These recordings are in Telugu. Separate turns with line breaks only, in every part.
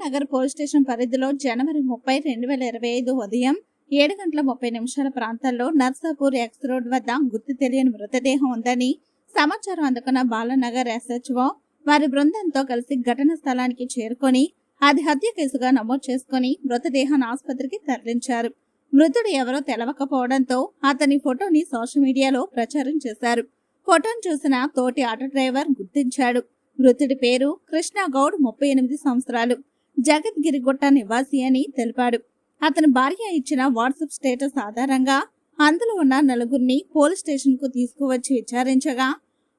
బాలానగర్ పోలీస్ స్టేషన్ పరిధిలో జనవరి 30, 2025 ఉదయం 7:30 ప్రాంతాల్లో నర్సాపూర్ ఎక్స్ రోడ్ వద్ద గుర్తు తెలియని మృతదేహం ఉందని సమాచారం అందుకున్న బాలానగర్ SHO వారి బృందంతో కలిసి ఘటన స్థలానికి చేరుకొని అది హత్య కేసుగా నమోదు చేసుకుని మృతదేహాన్ని ఆసుపత్రికి తరలించారు. మృతుడు ఎవరో తెలవకపోవడంతో అతని ఫోటోని సోషల్ మీడియాలో ప్రచారం చేశారు. ఫోటోను చూసిన తోటి ఆటో డ్రైవర్ గుర్తించాడు. మృతుడి పేరు కృష్ణ గౌడ్, 38 సంవత్సరాలు, జగద్గిరిగుట్ట నివాసి అని తెలిపాడు. అతని భార్య ఇచ్చిన వాట్సాప్ స్టేటస్ ఆధారంగా అందులో ఉన్న నలుగురిని పోలీస్ స్టేషన్ కు తీసుకువచ్చి విచారించగా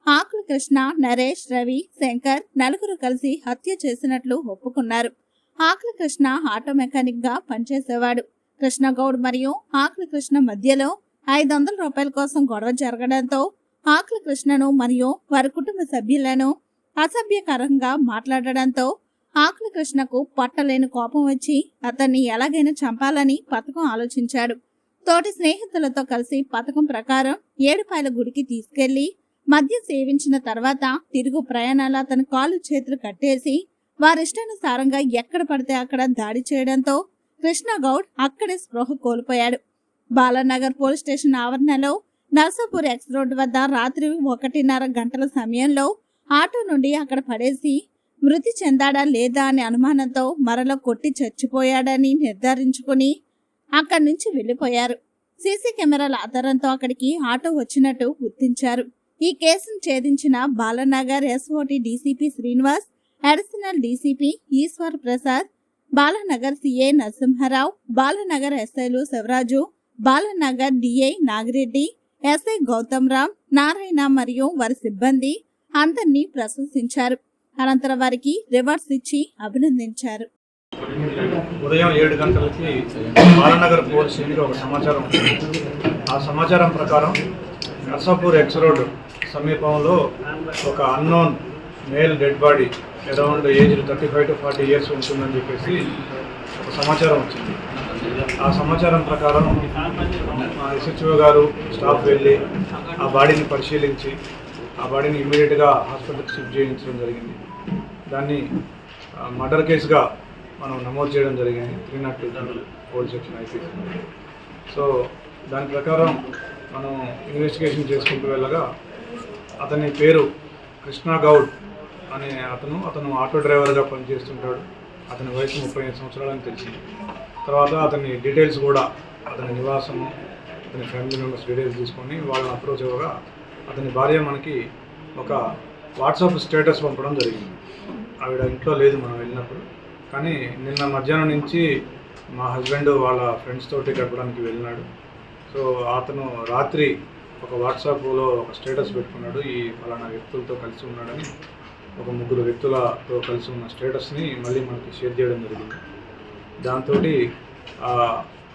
ఆకుల కృష్ణ, నరేష్, రవి, శంకర్ నలుగురు కలిసి హత్య చేసినట్లు ఒప్పుకున్నారు. ఆకుల కృష్ణ ఆటో మెకానిక్ గా పనిచేసేవాడు. కృష్ణ గౌడ్ మరియు ఆకుల కృష్ణ మధ్యలో 500 రూపాయల కోసం గొడవ జరగడంతో ఆకుల కృష్ణను మరియు వారి కుటుంబ సభ్యులను అసభ్యకరంగా మాట్లాడడంతో ఆకుల కృష్ణకు పట్టలేని కోపం వచ్చి అతన్ని ఎలాగైనా చంపాలని పథకం ఆలోచించాడు. తోటి స్నేహితులతో కలిసి పథకం ప్రకారం ఏడుపాయల గుడికి తీసుకెళ్లి మద్యం సేవించిన తర్వాత తిరుగు ప్రయాణాలు అతని కాలు చేతులు కట్టేసి వారిష్టానుసారంగా ఎక్కడ పడితే అక్కడ దాడి చేయడంతో కృష్ణ గౌడ్ అక్కడే స్పృహ కోల్పోయాడు. బాలానగర్ పోలీస్ స్టేషన్ ఆవరణలో నర్సాపూర్ ఎక్స్ రోడ్ వద్ద రాత్రి 1:30 గంటల సమయంలో ఆటో నుండి అక్కడ పడేసి మృతి చెందాడా లేదా అనే అనుమానంతో మరలో కొట్టి చచ్చిపోయాడని నిర్ధారించుకుని అక్కడి నుంచి వెళ్లిపోయారు. సీసీ కెమెరాల ఆధారంతో అక్కడికి ఆటో వచ్చినట్టు గుర్తించారు. ఈ కేసును ఛేదించిన Balanagar SOT DCP Srinivas, additional DCP Eshwar Prasad, Balanagar CA Narasimha Rao, Balanagar SIలు శివరాజు, బాలానగర్ DI నాగిరెడ్డి, SI గౌతమ్ రామ్, నారాయణ మరియు వారి సిబ్బంది అందరినీ ప్రశంసించారు. అనంతరం వారికి రివార్డ్స్ ఇచ్చి అభినందించారు.
ఉదయం 7 గంటలకి బాలానగర్ పోలీస్ స్టేషన్కి ఒక సమాచారం వచ్చింది. ఆ సమాచారం ప్రకారం నర్సాపూర్ ఎక్స్ రోడ్ సమీపంలో ఒక unknown male dead body around age 35 to 40 years ఉంటుందని చెప్పేసి ఒక సమాచారం వచ్చింది. ఆ సమాచారం ప్రకారం SHO గారు స్టాఫ్ వెళ్ళి ఆ బాడీని పరిశీలించి ఆ బాడీని ఇమ్మీడియట్గా హాస్పిటల్కి షిఫ్ట్ చేయించడం జరిగింది. దాన్ని మర్డర్ కేసుగా మనం నమోదు చేయడం జరిగింది 302 ఓల్డ్ సెక్షన్ IPC. సో దాని ప్రకారం మనం ఇన్వెస్టిగేషన్ చేసుకుంటూ వెళ్ళగా అతని పేరు కృష్ణ గౌడ్ అనే అతను ఆటో డ్రైవర్గా పనిచేస్తుంటాడు. అతని వయసు 35 సంవత్సరాలని తెలిసింది. తర్వాత అతని డీటెయిల్స్ కూడా, అతని నివాసము, అతని ఫ్యామిలీ మెంబర్స్ డీటెయిల్స్ తీసుకొని వాళ్ళని అప్రోచ్ అవ్వగా అతని భార్య మనకి ఒక వాట్సాప్ స్టేటస్ పంపడం జరిగింది. ఆవిడ ఇంట్లో లేదు మనం వెళ్ళినప్పుడు, కానీ నిన్న మధ్యాహ్నం నుంచి మా హస్బెండ్ వాళ్ళ ఫ్రెండ్స్ తోటి గడపడానికి వెళ్ళినాడు. సో అతను రాత్రి ఒక వాట్సాప్లో ఒక స్టేటస్ పెట్టుకున్నాడు, ఈ ఫలానా వ్యక్తులతో కలిసి ఉన్నాడని. ఒక 3 వ్యక్తులతో కలిసి ఉన్న స్టేటస్ని మళ్ళీ మనకి షేర్ చేయడం జరిగింది. దాంతో ఆ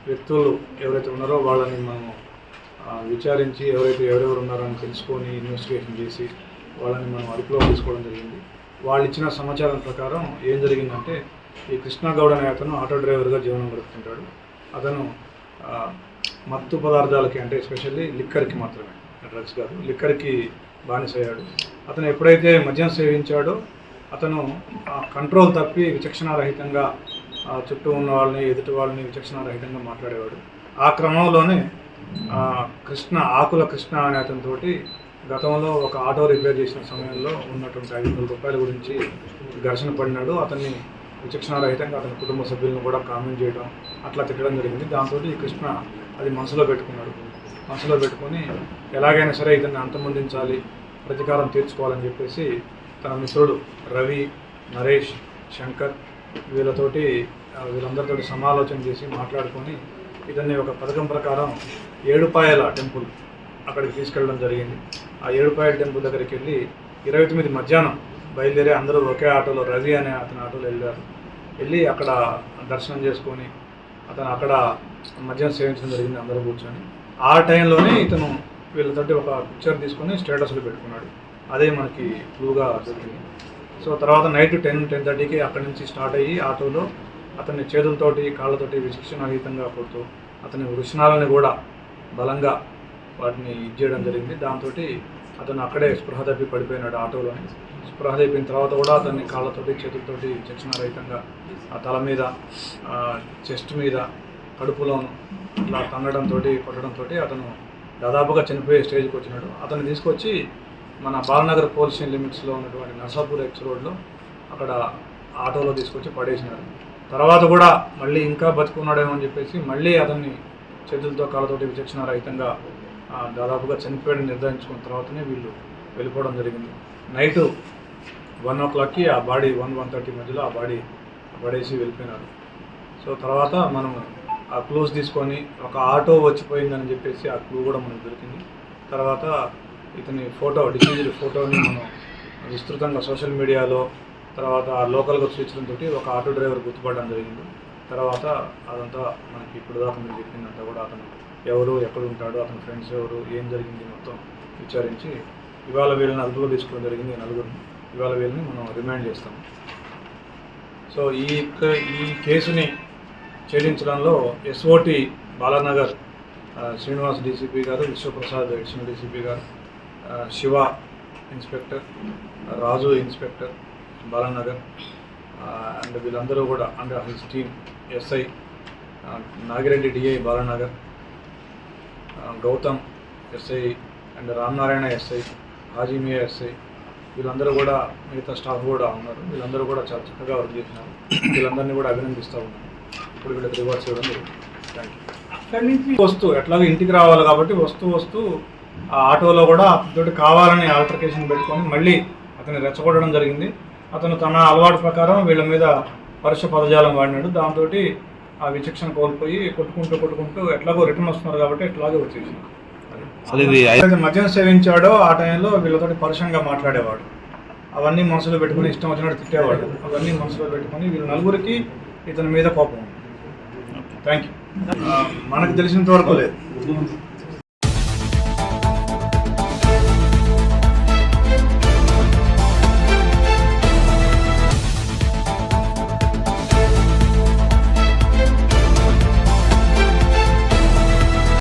వ్యక్తులు ఎవరైతే ఉన్నారో వాళ్ళని మనం విచారించి ఎవరెవరు ఉన్నారో అని తెలుసుకొని ఇన్వెస్టిగేషన్ చేసి వాళ్ళని మనం అదుపులో తీసుకోవడం జరిగింది. వాళ్ళు ఇచ్చిన సమాచారం ప్రకారం ఏం జరిగిందంటే, ఈ కృష్ణ గౌడ్ అనే అతను ఆటో డ్రైవర్గా జీవనం గడుపుతుంటాడు. అతను మత్తు పదార్థాలకి, అంటే ఎస్పెషల్లీ లిక్కర్కి మాత్రమే, డ్రగ్స్ కాదు, లిక్కర్కి బానిసయ్యాడు. అతను ఎప్పుడైతే మద్యం సేవించాడో అతను కంట్రోల్ తప్పి విచక్షణారహితంగా చుట్టూ ఉన్న వాళ్ళని, ఎదుటి వాళ్ళని విచక్షణారహితంగా మాట్లాడేవాడు. ఆ క్రమంలోనే ఆకుల కృష్ణ అనే అతనితోటి గతంలో ఒక ఆటో రిపేర్ చేసిన సమయంలో ఉన్నటువంటి 500 రూపాయల గురించి ఘర్షణ పడినాడు. అతన్ని విచక్షణారహితంగా అతని కుటుంబ సభ్యులను కూడా కామెంట్ చేయడం, అట్లా తిట్టడం జరిగింది. దాంతో ఈ కృష్ణ అది మనసులో పెట్టుకున్నాడు. మనసులో పెట్టుకొని ఎలాగైనా సరే ఇతన్ని అంతమొందించాలి, ప్రతీకారం తీర్చుకోవాలని చెప్పేసి తన మిత్రుడు రవి, నరేష్, శంకర్ వీళ్ళందరితో సమాలోచన చేసి మాట్లాడుకొని ఇతన్ని ఒక పథకం ప్రకారం ఏడుపాయల టెంపుల్ అక్కడికి తీసుకెళ్ళడం జరిగింది. ఆ ఏడుపాయల టెంపుల్ దగ్గరికి వెళ్ళి 29 మధ్యాహ్నం బయలుదేరి అందరూ ఒకే ఆటోలో, రవి అనే అతని ఆటోలో వెళ్ళి అక్కడ దర్శనం చేసుకొని అతను అక్కడ మద్యం సేవించడం జరిగింది అందరూ కూర్చొని. ఆ టైంలోనే ఇతను వీళ్ళతోటి ఒక పిక్చర్ తీసుకొని స్టేటస్లో పెట్టుకున్నాడు. అదే మనకి క్లూగా దొరికింది. సో తర్వాత నైట్ 10-10:30కి అక్కడి నుంచి స్టార్ట్ అయ్యి ఆటోలో అతన్ని చేతులతోటి, కాళ్ళతోటి విచక్షణారహితంగా కొడుతూ అతని వృషణాలని కూడా బలంగా వాటిని ఇచ్చేయడం జరిగింది. దాంతో అతను అక్కడే స్పృహ తప్పి పడిపోయినాడు ఆటోలోని. స్పృహ తప్పిన తర్వాత కూడా అతన్ని కాళ్ళతోటి చేతులతోటి విచక్షణారహితంగా ఆ తల మీద, చెస్ట్ మీద, కడుపులోను ఇట్లా తన్నడంతో కొట్టడంతో అతను దాదాపుగా చనిపోయే స్టేజ్కి వచ్చినాడు. అతన్ని తీసుకొచ్చి మన బాలనగర్ పోలీస్ స్టేషన్ లిమిట్స్లో ఉన్నటువంటి నర్సాపూర్ ఎక్స్ రోడ్లో అక్కడ ఆటోలో తీసుకొచ్చి పడేసినారు. తర్వాత కూడా మళ్ళీ ఇంకా బతుకున్నాడేమో అని చెప్పేసి మళ్ళీ అతన్ని చేతులతో కాళ్ళతోటి విచక్షణారహితంగా దాదాపుగా చనిపోయాడని నిర్ధారించుకున్న తర్వాతనే వీళ్ళు వెళ్ళిపోవడం జరిగింది. నైటు 1 o'clockకి ఆ బాడీ 1-1:30 మధ్యలో ఆ బాడీ పడేసి వెళ్ళిపోయినారు. సో తర్వాత మనము ఆ క్లూస్ తీసుకొని ఒక ఆటో వచ్చిపోయిందని చెప్పేసి ఆ క్లూ కూడా మనకు దొరికింది. తర్వాత ఇతని డిసీజ్డ్ ఫోటోని మనం విస్తృతంగా సోషల్ మీడియాలో, తర్వాత లోకల్గా సూచించడంతో ఒక ఆటో డ్రైవర్ గుర్తుపడడం జరిగింది. తర్వాత అదంతా మనకి ఇప్పుడు దాకా మీరు చెప్పిందంతా కూడా అతను ఎవరు, ఎక్కడ ఉంటాడు, అతని ఫ్రెండ్స్ ఎవరు, ఏం జరిగింది మొత్తం విచారించి ఇవాళ వీళ్ళని అదుపులో తీసుకోవడం జరిగింది. నలుగురిని ఇవాళ వీళ్ళని మనం రిమాండ్ చేస్తాం. సో ఈ కేసుని ఛేదించడంలో SOT బాలానగర్ శ్రీనివాస్ డీసీపీ గారు, విశ్వప్రసాద్ అడిషనల్ డీసీపీ గారు, Shiva inspector, Raju inspector Balanagar and వీళ్ళందరూ కూడా and his team, SI Nagireddy DI Balanagar, Gautam SI and Ramanarayana SI, Hajimiya SI, వీళ్ళందరూ కూడా మిగతా స్టాఫ్ కూడా ఉన్నారు. వీళ్ళందరూ కూడా చాలా చక్కగా వర్క్ చేసినారు. వీళ్ళందరినీ కూడా అభినందిస్తూ ఉన్నాను. ఇప్పుడు వీళ్ళకి రివార్డ్స్ ఇవ్వడం జరుగుతుంది. Thank you. అక్కడి నుంచి వస్తూ ఎట్లాగో ఇంటికి రావాలి కాబట్టి వస్తూ ఆ ఆటోలో కూడా అతనితోటి కావాలని ఆల్టర్కేషన్ పెట్టుకొని మళ్ళీ అతన్ని రెచ్చగొట్టడం జరిగింది. అతను తన అలవాటు ప్రకారం వీళ్ళ మీద పరుష పదజాలం వాడినాడు. దాంతో ఆ విచక్షణ కోల్పోయి కొట్టుకుంటూ ఎట్లాగో రిటర్న్ వస్తున్నారు కాబట్టి ఎట్లాగో వచ్చేసి మద్యం సేవించాడో ఆ టైంలో వీళ్ళతోటి పరుషంగా మాట్లాడేవాడు. అవన్నీ మనసులో పెట్టుకుని ఇష్టం వచ్చినట్టు తిట్టేవాడు. అవన్నీ మనసులో పెట్టుకుని వీళ్ళు నలుగురికి ఇతని మీద కోపం ఉంది. Thank you. మనకు తెలిసినంత వరకు లేదు.